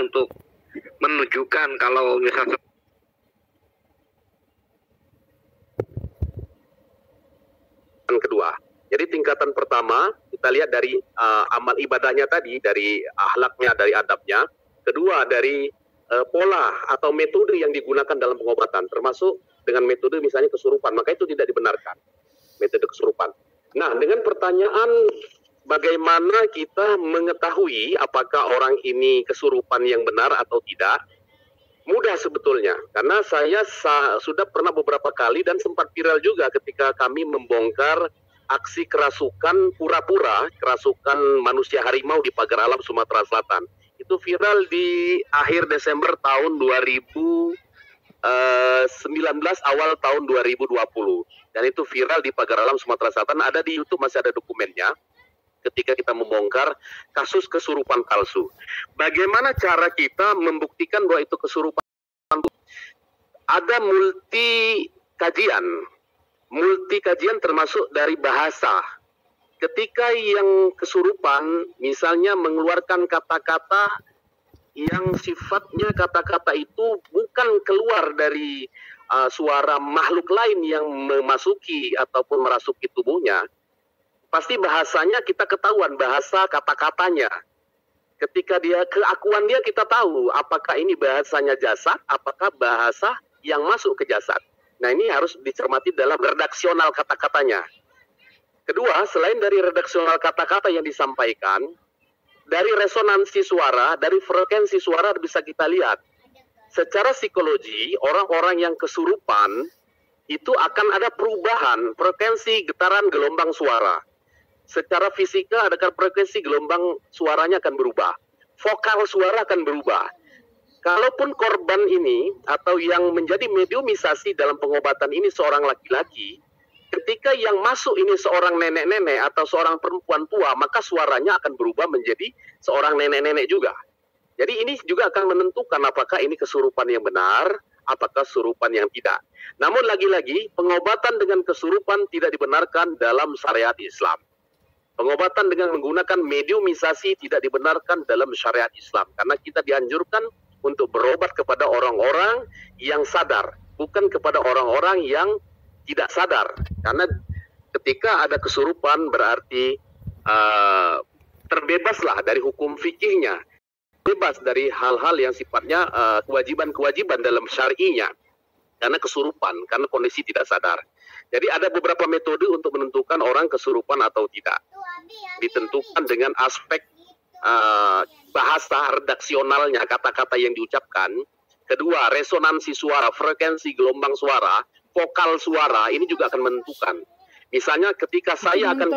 untuk menunjukkan kalau misalnya kedua. Jadi tingkatan pertama kita lihat dari amal ibadahnya tadi, dari akhlaknya, dari adabnya. Kedua dari pola atau metode yang digunakan dalam pengobatan, termasuk dengan metode misalnya kesurupan, maka itu tidak dibenarkan, metode kesurupan. Nah, dengan pertanyaan bagaimana kita mengetahui apakah orang ini kesurupan yang benar atau tidak, mudah sebetulnya, karena saya sudah pernah beberapa kali dan sempat viral juga ketika kami membongkar aksi kerasukan pura-pura, kerasukan manusia harimau di Pagar Alam, Sumatera Selatan. Itu viral di akhir Desember tahun 2019, awal tahun 2020. Dan itu viral di Pagar Alam, Sumatera Selatan, ada di YouTube, masih ada dokumennya. Ketika kita membongkar kasus kesurupan palsu. Bagaimana cara kita membuktikan bahwa itu kesurupan? Ada multi kajian termasuk dari bahasa. Ketika yang kesurupan misalnya mengeluarkan kata-kata yang sifatnya kata-kata itu bukan keluar dari suara makhluk lain yang memasuki ataupun merasuki tubuhnya, pasti bahasanya kita ketahuan, bahasa kata-katanya. Ketika dia keakuan dia, kita tahu apakah ini bahasanya jasad, apakah bahasa yang masuk ke jasad. Nah, ini harus dicermati dalam redaksional kata-katanya. Kedua, selain dari redaksional kata-kata yang disampaikan, dari resonansi suara, dari frekuensi suara bisa kita lihat. Secara psikologi, orang-orang yang kesurupan itu akan ada perubahan frekuensi getaran gelombang suara. Secara fisika ada frekuensi gelombang suaranya akan berubah. Vokal suara akan berubah. Kalaupun korban ini atau yang menjadi mediumisasi dalam pengobatan ini seorang laki-laki, ketika yang masuk ini seorang nenek-nenek atau seorang perempuan tua, maka suaranya akan berubah menjadi seorang nenek-nenek juga. Jadi ini juga akan menentukan apakah ini kesurupan yang benar, apakah kesurupan yang tidak. Namun lagi-lagi, pengobatan dengan kesurupan tidak dibenarkan dalam syariat Islam. Pengobatan dengan menggunakan mediumisasi tidak dibenarkan dalam syariat Islam. Karena kita dianjurkan untuk berobat kepada orang-orang yang sadar, bukan kepada orang-orang yang tidak sadar. Karena ketika ada kesurupan berarti terbebaslah dari hukum fikihnya, bebas dari hal-hal yang sifatnya kewajiban-kewajiban dalam syar'inya, karena kesurupan, karena kondisi tidak sadar. Jadi ada beberapa metode untuk menentukan orang kesurupan atau tidak. Ditentukan dengan aspek bahasa redaksionalnya, kata-kata yang diucapkan. Kedua, resonansi suara, frekuensi gelombang suara, vokal suara, ini juga akan menentukan. Misalnya ketika saya akan